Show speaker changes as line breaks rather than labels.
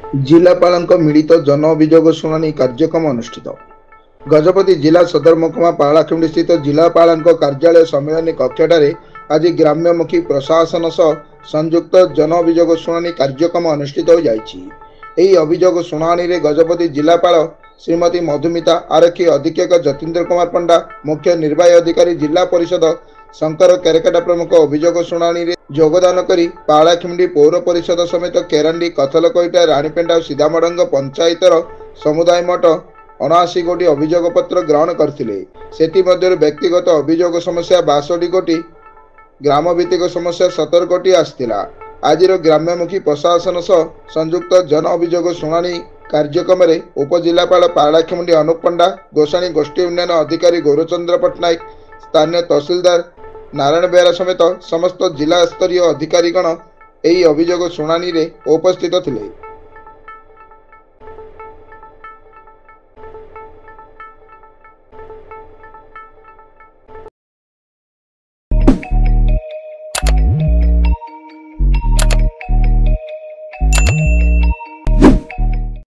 जिलापाल मिलित जन अभियोग शुणाणी कार्यक्रम अनुष्ठित। गजपति जिला सदर महकुमा पारलाखेमुंडी स्थित जिलापाल कार्यालय सम्मेलन कक्षठारे आज ग्राम्यमुखी प्रशासन सह संयुक्त जन अभियोग शुणाणी कार्यक्रम अनुष्ठित हो जाइछि। एही अभियोग शुणाणी रे गजपति जिलापाल श्रीमती मधुमिता, आरक्षी अधीक्षक जतीन्द्र कुमार पंडा, मुख्य निर्वाही अधिकारी जिला परिषद शंकर केरकेटा प्रमुख अभियोग शुणाणी रे योगदान करी पारलाखेमुंडी पौर परिषद समेत केरांडी, कथलकोइटा, राणीपेंडा और सीधामडंग पंचायतर समुदाय मठ 79 गोटी अभियोग पत्र ग्रहण करथिले। सेति मध्यरु व्यक्तिगत अभियोग समस्या 62 गोटी, ग्राम भित्तिक समस्या 17 गोटी आस्थिला। आजिर ग्राम्यमुखी प्रशासन सह संयुक्त जन अभियोग शुणाणी कार्यक्रम में उपजिलापाल पारलाखेमुंडी अनुप पंडा, गोसाणी गोष्ठी उन्नयन अधिकारी गौरचंद्र पट्टनायक, स्थानीय तहसीलदार नारायण बेहरा समेत समस्त जिला स्तरीय अधिकारीगण एही अभियोग शुणाणी रे उपस्थित थिले।